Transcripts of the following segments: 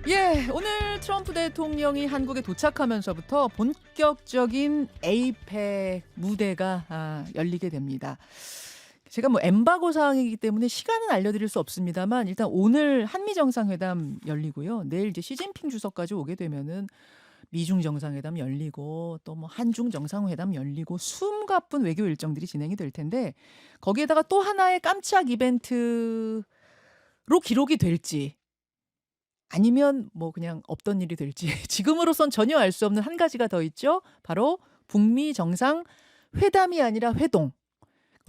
예, 오늘 트럼프 대통령이 한국에 도착하면서부터 본격적인 에이펙 무대가 열리게 됩니다. 제가 뭐 엠바고 사항이기 때문에 시간은 알려드릴 수 없습니다만 일단 오늘 한미 정상회담 열리고요. 내일 이제 시진핑 주석까지 오게 되면은 미중 정상회담 열리고 또 뭐 한중 정상회담 열리고 숨가쁜 외교 일정들이 진행이 될 텐데 거기에다가 또 하나의 깜짝 이벤트로 기록이 될지 아니면 뭐 그냥 없던 일이 될지 지금으로선 전혀 알 수 없는 한 가지가 더 있죠. 바로 북미 정상 회담이 아니라 회동.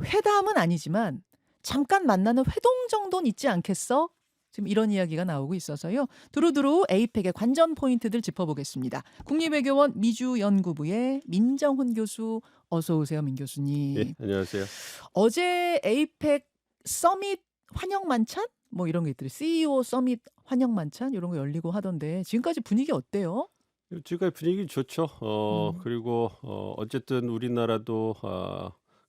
회담은 아니지만 잠깐 만나는 회동 정도는 있지 않겠어? 지금 이런 이야기가 나오고 있어서요. 두루두루 에이펙의 관전 포인트들 짚어보겠습니다. 국립외교원 미주연구부의 민정훈 교수 어서 오세요, 민 예, 교수님. 안녕하세요. 어제 에이펙 서밋 환영 만찬? 뭐 이런 게 있더라고요. CEO 서밋 환영 만찬 이런 거 열리고 하던데 지금까지 분위기 어때요? 지금까지 분위기 좋죠. 음. 그리고 어쨌든 우리나라도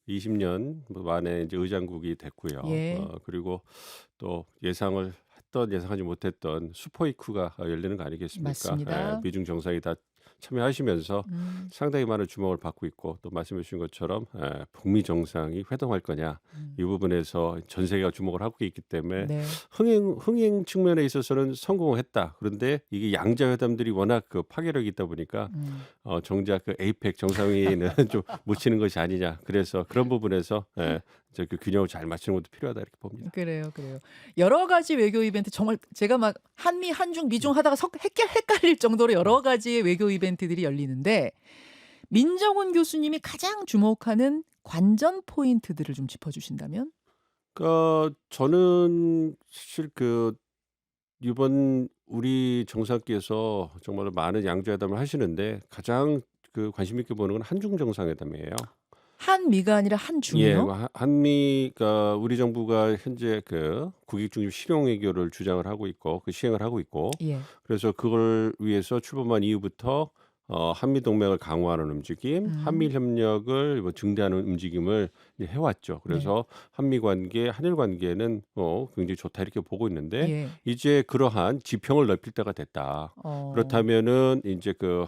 20년 만에 이제 의장국이 됐고요. 예. 그리고 또 예상을 했던 예상하지 못했던 슈퍼이크가 열리는 거 아니겠습니까? 예, 맞습니다. 미중 정상이 다 참여하시면서 음. 상당히 많은 주목을 받고 있고 또 말씀해 주신 것처럼 북미 정상이 회동할 거냐 이 음. 부분에서 전 세계가 주목을 하고 있기 때문에 네. 흥행 측면에 있어서는 성공을 했다. 그런데 이게 양자 회담들이 워낙 그 파괴력이 있다 보니까 음. 정작 그 에이펙 정상회의는 좀 묻히는 것이 아니냐. 그래서 그런 부분에서 그 균형을 잘 맞추는 것도 필요하다 이렇게 봅니다. 그래요, 그래요. 여러 가지 외교 이벤트 정말 제가 막 한미, 한중, 미중 하다가 헷갈릴 정도로 여러 가지의 외교 이벤트들이 열리는데 민정훈 교수님이 가장 주목하는 관전 포인트들을 좀 짚어주신다면? 그러니까 저는 사실 그 이번 우리 정상께서 정말 많은 양자회담을 하시는데 가장 그 관심 있게 보는 건 한중 정상회담이에요. 한미가 아니라 예. 한중이요? 한미가 우리 정부가 현재 그 국익 중심 실용 외교를 주장을 하고 있고 그 시행을 하고 있고 예. 그래서 그걸 위해서 출범한 이후부터 한미 동맹을 강화하는 움직임, 한미일 음. 협력을 뭐 증대하는 움직임을 이제 해왔죠. 네. 그래서 한미 관계, 한일 관계는 굉장히 좋다 이렇게 보고 있는데 예. 이제 그러한 지평을 넓힐 때가 됐다. 어. 그렇다면은 이제 그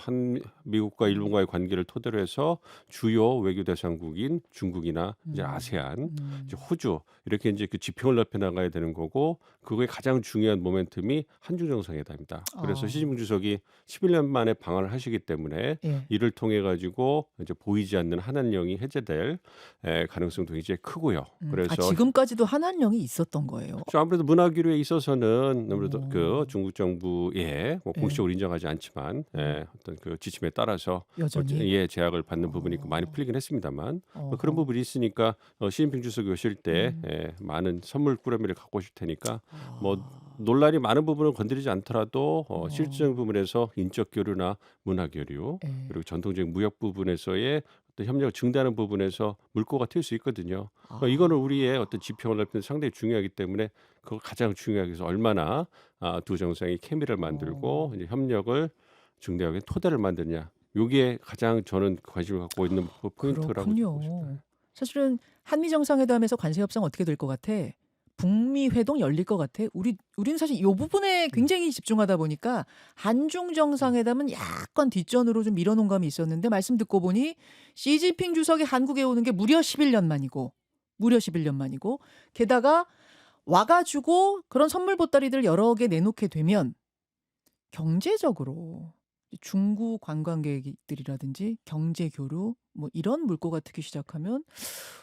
미국과 일본과의 관계를 토대로 해서 주요 외교 대상국인 중국이나 이제 음. 아세안, 이제 음. 호주 이렇게 이제 그 지평을 넓혀 나가야 되는 거고 그거의 가장 중요한 모멘텀이 한중 정상회담이다. 그래서 어. 시진핑 주석이 11년 만에 방한을 하시기 때문에 예. 이를 통해 가지고 이제 보이지 않는 한한령이 해제될 가능성도 굉장히 크고요. 아 그래서 지금까지도 한한령이 있었던 거예요? 그렇죠. 아무래도 문화 교류에 있어서는 아무래도 그 어. 중국 정부의 뭐 예. 공식적으로 인정하지 않지만 음. 어떤 그 지침에 따라서 여전히? 제약을 받는 부분이 많이 어. 풀리긴 했습니다만 그런 어허. 부분이 있으니까 시진핑 주석이 오실 때 음. 많은 선물 꾸러미를 갖고 오실 테니까 뭐 아. 논란이 많은 부분을 건드리지 않더라도 어. 실질적인 부분에서 인적 교류나 문화 교류 예. 그리고 전통적인 무역 부분에서의 어떤 협력을 증대하는 부분에서 물꼬가 튈 수 있거든요. 이거는 아. 우리의 어떤 지평을 넓히는 데 상당히 중요하기 때문에 그걸 가장 중요하게 해서 얼마나 두 정상이 케미를 만들고 어. 이제 협력을 증대하게 토대를 만드냐. 요게 가장 저는 관심을 갖고 있는 포인트라고 좀 보고 싶다. 그렇군요. 사실은 한미 정상회담에서 관세 협상 어떻게 될 것 같아? 북미 회동 열릴 것 같아? 우리는 사실 요 부분에 음. 굉장히 집중하다 보니까 한중 음. 정상회담은 약간 뒷전으로 좀 밀어 놓은 감이 있었는데 말씀 듣고 보니 시진핑 주석이 한국에 오는 게 무려 11년 만이고 게다가 와 가지고 그런 선물 보따리들 여러 개 내놓게 되면 경제적으로 중국 관광객들이라든지 경제 교류 뭐 이런 물꼬가 트기 시작하면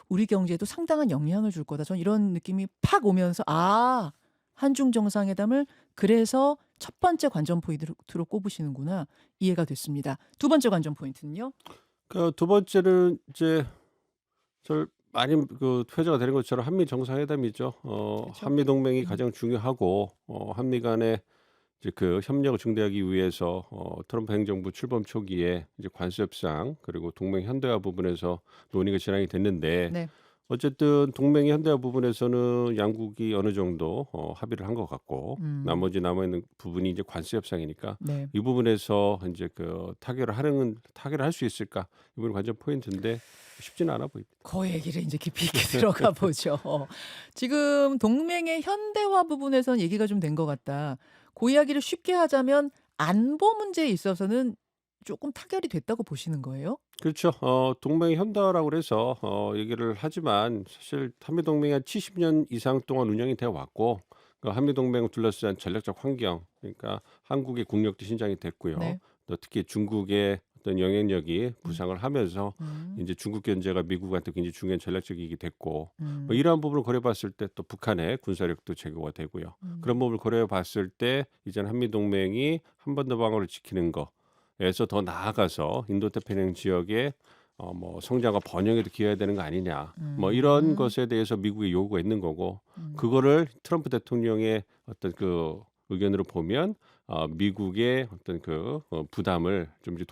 '우리 경제에도 상당한 영향을 줄 거다.' 저는 이런 느낌이 팍 오면서 '아 한중 정상회담을 그래서 첫 번째 관전 포인트로 꼽으시는구나.' 이해가 됐습니다. 두 번째 관전 포인트는요? 두 번째는 이제 절 많이 그 회자가 되는 것처럼 한미 정상회담이죠. 그쵸? 한미 동맹이 음. 가장 중요하고 한미 간에 이제 그 협력을 증대하기 위해서 트럼프 행정부 출범 초기에 이제 관세 협상 그리고 동맹 현대화 부분에서 논의가 진행이 됐는데 네. 어쨌든 동맹 현대화 부분에서는 양국이 어느 정도 합의를 한 것 같고 음. 나머지 남아 있는 부분이 이제 관세 협상이니까 네. 이 부분에서 인제 그 타결을 할 수 있을까? 이 부분이 관전 포인트인데 쉽지는 않아 보입니다. 그 얘기를 인제 깊이 있게 들어가 보죠. 지금 동맹의 현대화 부분에선 얘기가 좀 된 것 같다. 그 이야기를 쉽게 하자면 안보 문제에 있어서는 조금 타결이 됐다고 보시는 거예요? 그렇죠. 동맹 현대화라고 그래서 얘기를 하지만 사실 한미 동맹이 한 70년 이상 동안 운영이 되어 왔고 그 한미 동맹을 둘러싼 전략적 환경 그러니까 한국의 국력도 신장이 됐고요. 네. 또 특히 중국의 어떤 영향력이 음. 부상을 하면서 음. 이제 중국 견제가 미국한테 굉장히 중요한 전략적 이익이 됐고 뭐 음. 이러한 부분을 고려해 봤을 때 또 북한의 군사력도 제고가 되고요. 그런 음. 부분을 고려해 봤을 때 이제는 한미 동맹이 한반도 방어를 지키는 거에서 더 나아가서 인도태평양 지역에 뭐 성장과 번영에도 기여해야 되는 거 아니냐. 뭐 이런 음. 것에 대해서 미국의 요구가 있는 거고 음. 그거를 트럼프 대통령의 어떤 그 의견으로 보면 미국의 어떤 부담을 좀 이제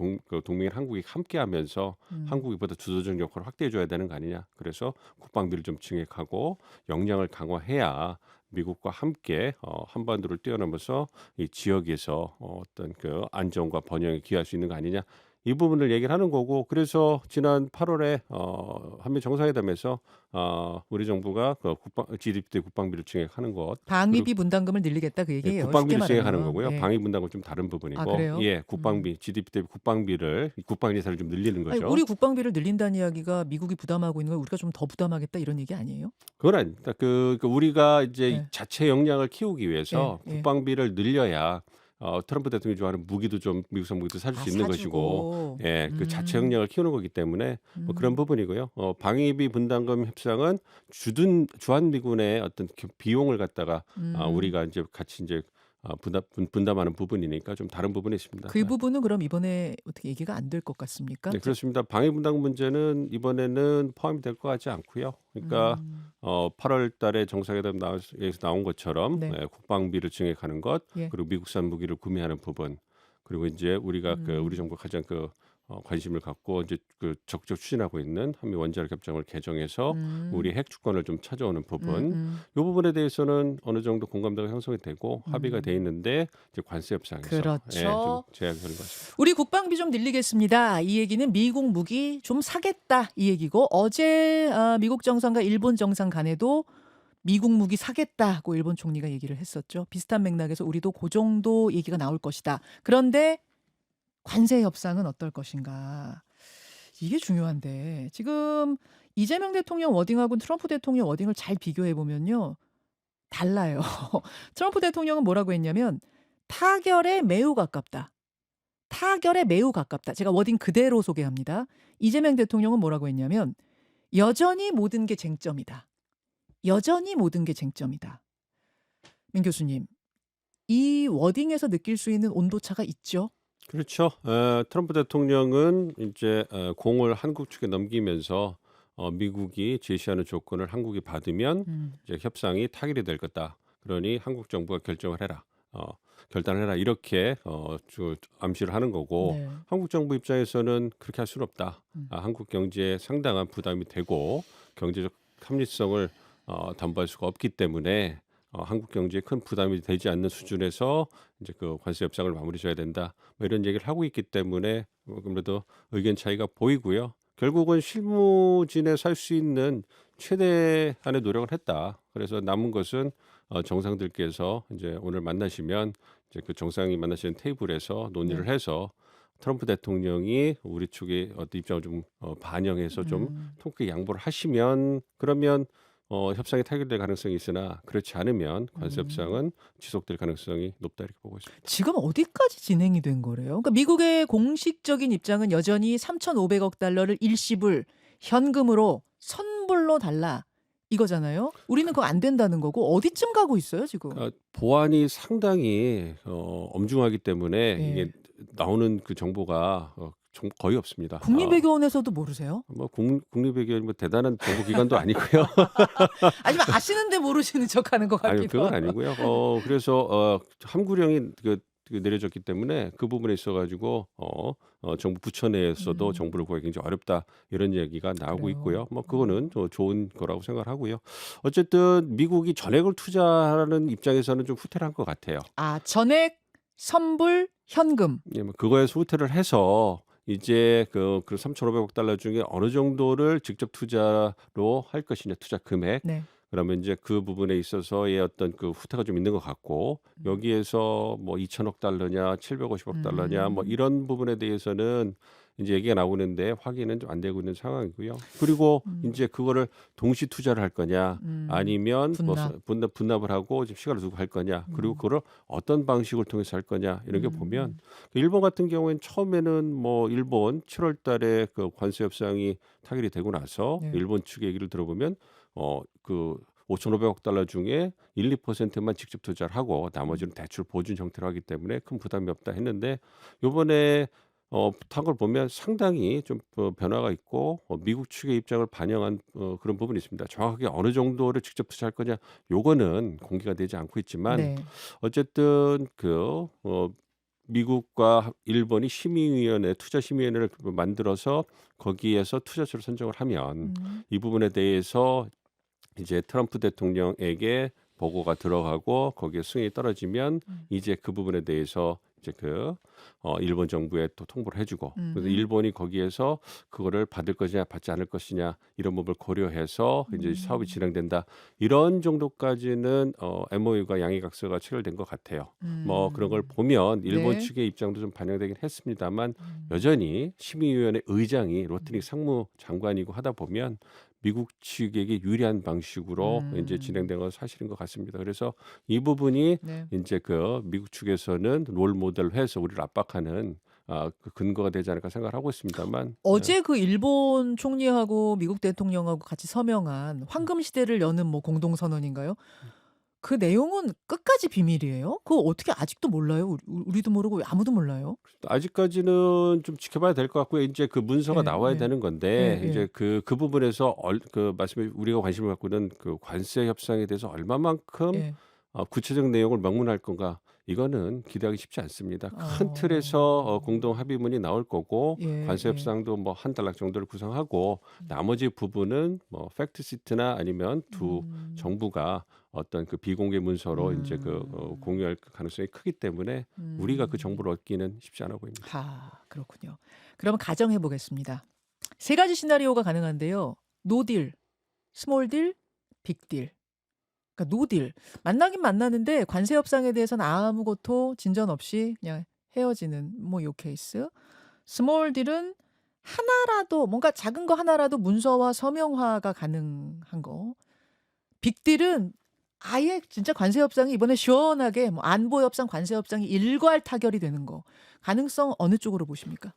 동맹인 한국이 함께하면서 음. 한국이 보다 주도적 역할을 확대해 줘야 되는 거 아니냐. 그래서 국방비를 좀 증액하고 역량을 강화해야 미국과 함께 한반도를 뛰어넘어서 이 지역에서 어떤 그 안정과 번영에 기여할 수 있는 거 아니냐. 이 부분을 얘기를 하는 거고 그래서 지난 8월에 한미 정상회담에서 우리 정부가 그 GDP 대 국방비를 증액하는 것 그리고 방위비 분담금을 늘리겠다 그 예, 얘기예요. 쉽게 국방비를 증액하는 말하면. 거고요. 예. 방위 분담은 좀 다른 아 부분이고 그래요? 예, 음. 국방비 GDP 대비 국방비를 국방 예산을 좀 늘리는 아니 거죠. 우리 국방비를 늘린다는 이야기가 미국이 부담하고 있는 걸 우리가 좀 더 부담하겠다 이런 얘기 아니에요? 그건 아닙니다. 우리가 이제 이 예. 자체 역량을 키우기 예. 위해서 예. 국방비를 늘려야 트럼프 대통령이 좋아하는 무기도 좀 미국산 무기도 살 아 수 있는 것이고 사주고. 예, 그 자체 역량을 키우는 거기 때문에 뭐 그런 음. 부분이고요. 방위비 분담금 협상은 주한미군의 어떤 비용을 갖다가 음. 우리가 이제 같이 이제 분담하는 부분이니까 좀 다른 부분이 있습니다. 그 부분은 그럼 이번에 어떻게 얘기가 안 될 것 같습니까? 네, 그렇습니다. 방위 분담금 문제는 이번에는 포함이 될 것 같지 않고요. 그러니까 음. 8월 달에 정상회담 에서 나온 것처럼 네. 국방비를 증액하는 것 예. 그리고 미국산 무기를 구매하는 부분 그리고 이제 우리가 우리 음. 정부가 가장 관심을 갖고 이제 적극 추진하고 있는 한미 원자력 협정을 개정해서 우리 음. 핵 주권을 좀 찾아오는 부분 음. 이 부분에 대해서는 어느 정도 공감대가 형성이 되고 합의가 돼 음. 있는데 이제 관세 협상에서 좀 그렇죠. 제약이 되는 것 같습니다. 우리 국방비 좀 늘리겠습니다. 이 얘기는 미국 무기 좀 사겠다 이 얘기고 어제 미국 정상과 일본 정상 간에도 미국 무기 사겠다고 일본 총리가 얘기를 했었죠. 비슷한 맥락에서 우리도 그 정도 얘기가 나올 것이다. 그런데 관세 협상은 어떨 것인가? 이게 중요한데 지금 이재명 대통령 워딩하고 트럼프 대통령 워딩을 잘 비교해 보면요. 달라요. 트럼프 대통령은 뭐라고 했냐면 타결에 매우 가깝다. 타결에 매우 가깝다. 제가 워딩 그대로 소개합니다. 이재명 대통령은 뭐라고 했냐면 여전히 모든 게 쟁점이다. 여전히 모든 게 쟁점이다. 민 교수님, 이 워딩에서 느낄 수 있는 온도차가 있죠? 그렇죠. 트럼프 대통령은 이제 공을 한국 측에 넘기면서 미국이 제시하는 조건을 한국이 받으면 음. 이제 협상이 타결이 될 거다. 그러니 한국 정부가 결정을 해라. 결단을 해라. 이렇게 암시를 하는 거고 네. 한국 정부 입장에서는 그렇게 할 수는 없다. 음. 한국 경제에 상당한 부담이 되고 경제적 합리성을 담보할 수가 없기 때문에 한국 경제에 큰 부담이 되지 않는 수준에서 이제 그 관세 협상을 마무리 져야 된다. 뭐 이런 얘기를 하고 있기 때문에 아무래도 의견 차이가 보이고요. 결국은 실무진에 살 수 있는 최대한의 노력을 했다. 그래서 남은 것은 정상들께서 이제 오늘 만나시면 이제 그 정상이 만나시는 테이블에서 논의를 네. 해서 트럼프 대통령이 우리 측의 어떤 입장을 좀 반영해서 좀 음. 통크게 양보를 하시면 그러면 협상이 타결될 가능성이 있으나 그렇지 않으면 관세 음. 협상은 지속될 가능성이 높다 이렇게 보고 있습니다. 지금 어디까지 진행이 된 거래요? 그러니까 미국의 공식적인 입장은 여전히 3,500억 달러를 일시불 현금으로 선불로 달라 이거잖아요. 우리는 그거 안 된다는 거고 어디쯤 가고 있어요 지금? 보안이 상당히 엄중하기 때문에 이게 예. 나오는 그 정보가 거의 없습니다. 국립외교원에서도 모르세요? 뭐 국립외교원 뭐 대단한 정보기관도 아니고요. 아니면 아시는데 모르시는 척하는 것 아니 같기도 그건 하고. 아니고요. 그래서 함구령이 내려졌기 때문에 그 부분에 있어 가지고 정부 부처 내에서도 음. 정보를 구하기 굉장히 어렵다 이런 얘기가 나오고 그래요. 있고요. 뭐 그거는 좋은 거라고 생각을 하고요. 어쨌든 미국이 전액을 투자하는 입장에서는 좀 후퇴를 한 것 같아요. 아 전액 선불 현금. 예, 뭐 그거에서 후퇴를 해서 이제 그 3,500억 달러 중에 어느 정도를 직접 투자로 할 것이냐 투자 금액 네. 그러면 이제 그 부분에 있어서의 어떤 그 후퇴가 좀 있는 것 같고 음. 여기에서 뭐 2천억 달러냐 750억 달러냐 뭐 음. 이런 부분에 대해서는 이제 얘기가 나오는데 확인은 좀 안 되고 있는 상황이고요. 그리고 음. 인제 그거를 동시 투자를 할 거냐 아니면 뭐 분납. 분납을 하고 좀 시간을 두고 할 거냐 그리고 음. 그거를 어떤 방식을 통해서 할 거냐 이런 게 보면 음. 일본 같은 경우에는 처음에는 뭐 일본 7월 달에 그 관세 협상이 타결이 되고 나서 네. 일본 측의 얘기를 들어보면 그 5,500억 달러 중에 1~2%만 직접 투자를 하고 음. 나머지는 대출 보증 형태로 하기 때문에 큰 부담이 없다 했는데 요번에 탄 걸 보면 상당히 좀 변화가 있고 미국 측의 입장을 반영한 그런 부분이 있습니다. 정확하게 어느 정도를 직접 투자할 거냐 요거는 공개가 되지 않고 있지만 네. 어쨌든 미국과 일본이 심의위원회 투자 심의위원회를 만들어서 거기에서 투자처를 선정을 하면 음. 이 부분에 대해서 이제 트럼프 대통령에게 보고가 들어가고 거기에 승인이 떨어지면 음. 이제 그 부분에 대해서 이제 일본 정부에 또 통보를 해 주고 그래서 음음. 일본이 거기에서 그거를 받을 것이냐 받지 않을 것이냐 이런 부분을 고려해서 이제 사업이 음. 진행된다. 이런 정도까지는 MOU가 양해각서가 체결된 것 같아요. 뭐 그런 걸 음. 보면 일본 네. 측의 입장도 좀 반영되긴 했습니다만 음. 여전히 심의위원회 의장이 로트닉 음. 상무장관이고 하다 보면 미국 측에게 유리한 방식으로 인제 음. 진행된 건 사실인 것 같습니다. 그래서 이 부분이 네. 인제 미국 측에서는 롤 모델로 해서 우리를 압박하는 그 근거가 되지 않을까 생각을 하고 있습니다만 어제 그 일본 총리하고 미국 대통령하고 같이 서명한 황금 시대를 여는 뭐 공동 선언인가요? 그 내용은 끝까지 비밀이에요? 그거 어떻게 아직도 몰라요? 우리도 모르고 아무도 몰라요? 아직까지는 좀 지켜봐야 될 것 같고요. 인제 그 문서가 예 나와야 예. 되는 건데 예예. 인제 그 부분에서 말씀해 우리가 관심을 갖고 있는 그 관세 협상에 대해서 얼마만큼 예. 구체적 내용을 명문할 건가 이거는 기대하기 쉽지 않습니다. 큰 틀에서 어. 공동 합의문이 나올 거고 예 관세 예. 협상도 뭐 한 달락 정도를 구성하고 음. 나머지 부분은 뭐 팩트 시트나 아니면 두 음. 정부가 어떤 그 비공개 문서로 인제 음. 공유할 가능성이 크기 때문에 우리가 그 음. 정보를 얻기는 쉽지 않아 보입니다. 그렇군요. 그러면 가정해 보겠습니다. 세 가지 시나리오가 가능한데요. 노 딜, 스몰 딜, 빅 딜. 그러니까 노 딜. 만나긴 만나는데 관세 협상에 대해서는 아무것도 진전 없이 그냥 헤어지는 뭐 요 케이스. 스몰 딜은 하나라도 뭔가 작은 거 하나라도 문서화 서명화가 가능한 거. 빅 딜은 아예 진짜 관세 협상이 이번에 시원하게 뭐 안보 협상, 관세 협상이 일괄 타결이 되는 거. 가능성 어느 쪽으로 보십니까?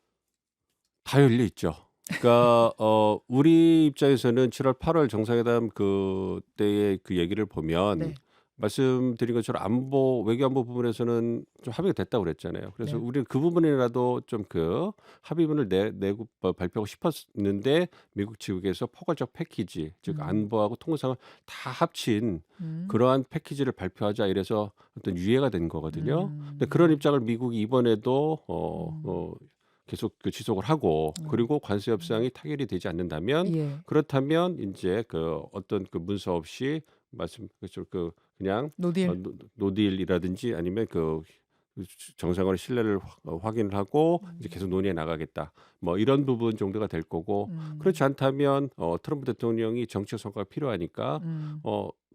다 열려 있죠. 그러니까 우리 입장에서는 7월 8월 정상회담 그때의 그 얘기를 보면 네. 말씀드린 것처럼 외교 안보 부분에서는 좀 합의가 됐다고 그랬잖아요. 그래서 네. 우리는 그 부분이라도 좀 합의문을 내고 발표하고 싶었는데 미국 측에서 포괄적 패키지 즉 음. 안보하고 통상을 다 합친 음. 그러한 패키지를 발표하자 이래서 어떤 유예가 된 거거든요. 근데 그런 음. 입장을 미국이 이번에도 음. 계속 지속을 하고 음. 그리고 관세 협상이 타결이 되지 않는다면 예. 그렇다면 인제 어떤 문서 없이 말씀 그냥 노딜. 노딜이라든지 아니면 정상간의 신뢰를 확인을 하고 이제 계속 음. 논의해 나가겠다. 뭐 이런 부분 정도가 될 거고 그렇지 음. 않다면 트럼프 대통령이 정치적 성과가 필요하니까 음.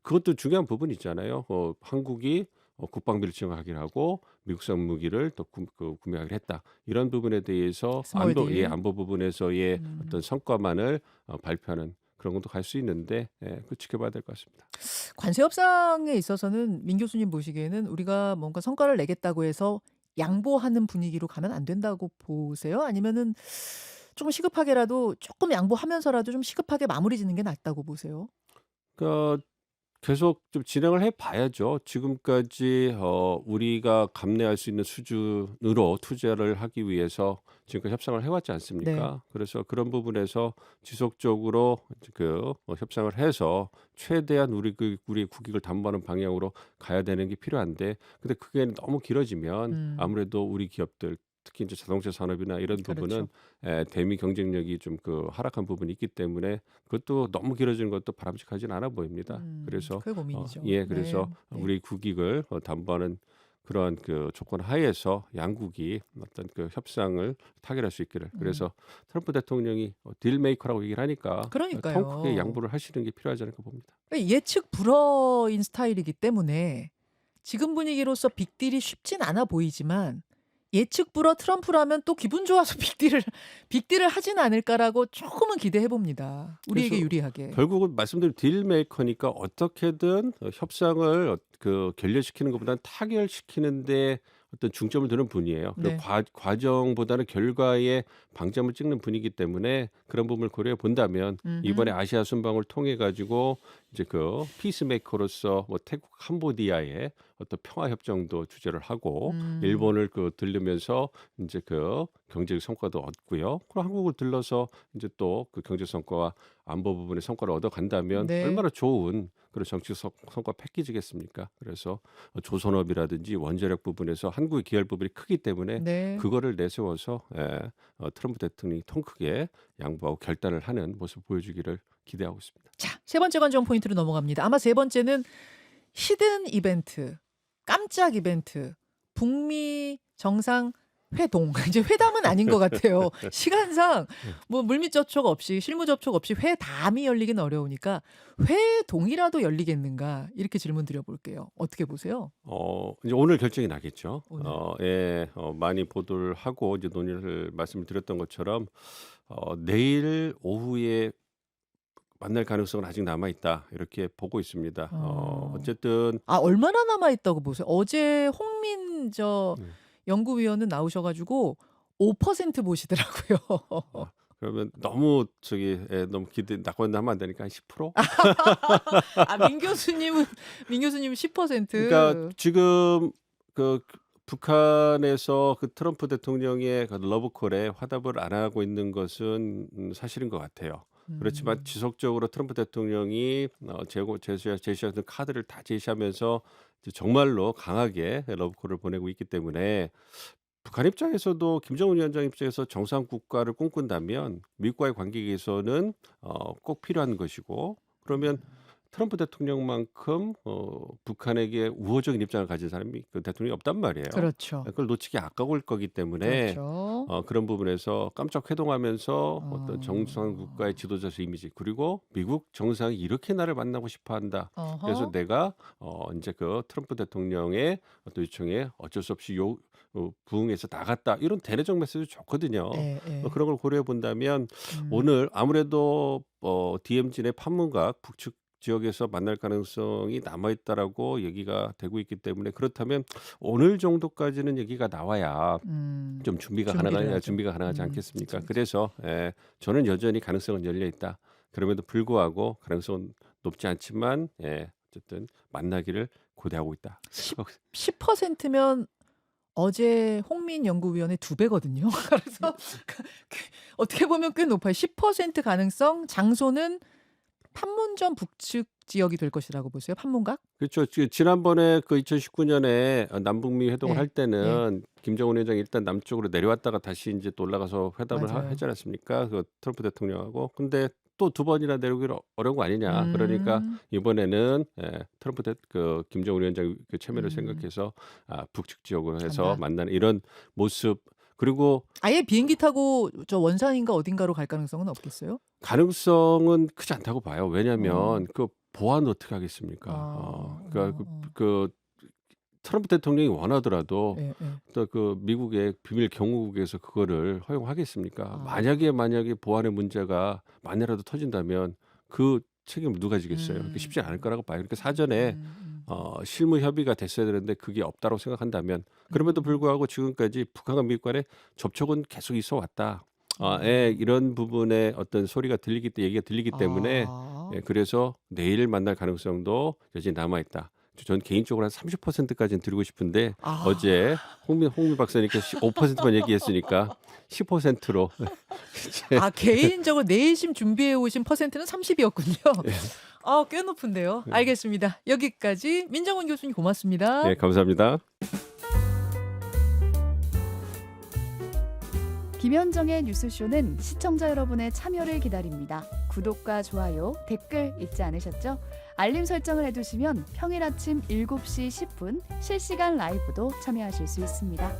그것도 중요한 부분이 있잖아요. 한국이 국방비를 증액하기로 하고 미국산 무기를 또 구매하기로 했다. 이런 부분에 대해서 스몰 딜. 안보 부분에서의 음. 어떤 성과만을 발표하는 그런 것도 갈 수 있는데 그 지켜봐야 될 것 같습니다. 관세 협상에 있어서는 민 교수님 보시기에는 우리가 뭔가 성과를 내겠다고 해서 양보하는 분위기로 가면 안 된다고 보세요? 아니면은 좀 시급하게라도 조금 양보하면서라도 좀 시급하게 마무리 짓는 게 낫다고 보세요? 그러니까 계속 좀 진행을 해 봐야죠. 지금까지 우리가 감내할 수 있는 수준으로 투자를 하기 위해서 지금까지 협상을 해 왔지 네. 않습니까? 그래서 그런 부분에서 지속적으로 이제 협상을 해서 최대한 우리의 국익을 담보하는 방향으로 가야 되는 게 필요한데 근데 그게 너무 길어지면 음. 아무래도 우리 기업들 특히 이제 자동차 산업이나 이런 부분은 그렇죠. 대미 경쟁력이 좀 하락한 부분이 있기 때문에 그것도 너무 길어지는 것도 바람직하지는 않아 보입니다. 그래서 그게 고민이죠. 예 네. 그래서 네. 우리 국익을 담보하는 그러한 그 조건 하에서 양국이 어떤 그 협상을 타결할 수 있기를. 음. 그래서 트럼프 대통령이 딜 메이커라고 얘기를 하니까 통 크게 그러니까요. 양보를 하시는 게 필요하지 않을까 봅니다. 예측 불허인 스타일이기 때문에 지금 분위기로서 빅딜이 쉽진 않아 보이지만 예측 불허 트럼프라면 또 기분 좋아서 빅딜을 하진 않을까라고 조금은 기대해 봅니다. 우리에게 그래서 유리하게. 결국은 말씀드린 딜 메이커니까 어떻게든 협상을 그 결렬시키는 것보다는 타결시키는 데 어떤 중점을 두는 분이에요. 그 네. 과정보다는 결과에 방점을 찍는 분이기 때문에 그런 부분을 고려해 본다면 이번에 음흠. 아시아 순방을 통해 가지고 이제 그 피스메이커로서 뭐 태국 캄보디아의 어떤 평화 협정도 주재를 하고 일본을 그 들르면서 이제 그 경제적 성과도 얻고요. 그리고 한국을 들러서 이제 또 그 경제 성과와 안보 부분의 성과를 얻어 간다면 네. 얼마나 좋은 그런 정치 성과 패키지겠습니까? 그래서 조선업이라든지 원자력 부분에서 한국의 기여할 부분이 크기 때문에 네. 그거를 내세워서 트럼프 대통령이 통 크게 양보하고 결단을 하는 모습을 보여주기를 기대하고 있습니다. 자, 세 번째 관전 포인트로 넘어갑니다. 아마 세 번째는 히든 이벤트, 깜짝 이벤트, 북미 정상 회동. 이제 회담은 아닌 것 같아요. 시간상 뭐 물밑 접촉 없이 실무 접촉 없이 회담이 열리긴 어려우니까 회동이라도 열리겠는가 이렇게 질문 드려볼게요. 어떻게 보세요? 이제 오늘 결정이 나겠죠. 오늘. 많이 보도를 하고 이제 논의를 말씀을 드렸던 것처럼 내일 오후에 만날 가능성은 아직 남아 있다 이렇게 보고 있습니다. 어쨌든 얼마나 남아 있다고 보세요? 어제 홍민 음, 연구위원은 나오셔가지고 5% 보시더라고요. 그러면 너무 너무 기대 낙관하면 안 되니까 한 10%? 민 교수님은 10%. 그러니까 지금 그 북한에서 그 트럼프 대통령의 그 러브콜에 화답을 안 하고 있는 것은 사실인 것 같아요. 그렇지만 음. 지속적으로 트럼프 대통령이 제시하는 카드를 다 제시하면서 이제 정말로 강하게 러브콜을 보내고 있기 때문에 북한 입장에서도 김정은 위원장 입장에서 정상 국가를 꿈꾼다면 미국과의 관계에서는 꼭 필요한 것이고 그러면 트럼프 대통령만큼 북한에게 우호적인 입장을 가진 사람이 그 대통령이 없단 말이에요. 그렇죠. 그걸 놓치기 아까울 거기 때문에 그렇죠. 그런 부분에서 깜짝 회동하면서 어떤 정상 어. 국가의 지도자의 이미지 그리고 미국 정상이 이렇게 나를 만나고 싶어 한다. 그래서 어허. 내가 이제 그 트럼프 대통령의 어떤 요청에 어쩔 수 없이 부응해서 나갔다. 이런 대내적 메시지 좋거든요. 예, 예. 그런 걸 고려해 본다면 음. 오늘 아무래도 DMZ 내 판문각 북측 지역에서 만날 가능성이 남아 있다라고 얘기가 되고 있기 때문에 그렇다면 오늘 정도까지는 얘기가 나와야 음. 좀 준비가 준비를 하죠. 가능하지 않겠습니까? 그쵸. 그래서 저는 여전히 가능성은 열려 있다. 그럼에도 불구하고 가능성은 높지 않지만 어쨌든 만나기를 고대하고 있다. 10%면 어제 홍민 연구위원의 2배거든요. 그래서 어떻게 보면 꽤 높아요. 10% 가능성, 장소는 판문점 북측 지역이 될 것이라고 보세요. 판문각? 그렇죠. 지난번에 그 2019년에 남북미 회동을 예. 할 예. 때는 김정은 위원장이 일단 남쪽으로 내려왔다가 다시 이제 또 올라가서 회담을 맞아요. 하지 않았습니까? 그 트럼프 대통령하고. 근데 또 2번이나 내려오기 어려운 거 아니냐. 그러니까 음. 이번에는 그 김정은 위원장 그 체면을 음. 생각해서 북측 지역으로 해서 간다. 만나는 이런 모습 그리고 아예 비행기 타고 저 원산인가 어딘가로 갈 가능성은 없겠어요? 가능성은 크지 않다고 봐요. 어. 왜냐하면 그 보안을 어떻게 하겠습니까? 그러니까 그 트럼프 대통령이 원하더라도 예, 예. 또 그 미국의 비밀 경호국에서 그거를 허용하겠습니까? 아. 만약에 보안의 문제가 만이라도 터진다면 그 책임을 누가 지겠어요? 그게 쉽지 않을 거라고 봐요. 그러니까 사전에 실무 협의가 됐어야 되는데 그게 없다고 생각한다면 그럼에도 불구하고 지금까지 북한과 미국 간의 접촉은 계속 있어 왔다. 이런 부분에 어떤 얘기가 들리기 때문에 아. 그래서 내일 만날 가능성도 여전히 남아 있다. 전 개인적으로 한 30%까지는 드리고 싶은데 아. 어제 홍미 박사님께서 5%만 얘기했으니까 10%로 개인적으로 내심 준비해 오신 퍼센트는 30이었군요. 꽤 높은데요. 알겠습니다. 여기까지 민정원 교수님 고맙습니다. 네, 감사합니다. 김현정의 뉴스쇼는 시청자 여러분의 참여를 기다립니다. 구독과 좋아요, 댓글 잊지 않으셨죠? 알림 설정을 해두시면 평일 아침 7시 10분 실시간 라이브도 참여하실 수 있습니다.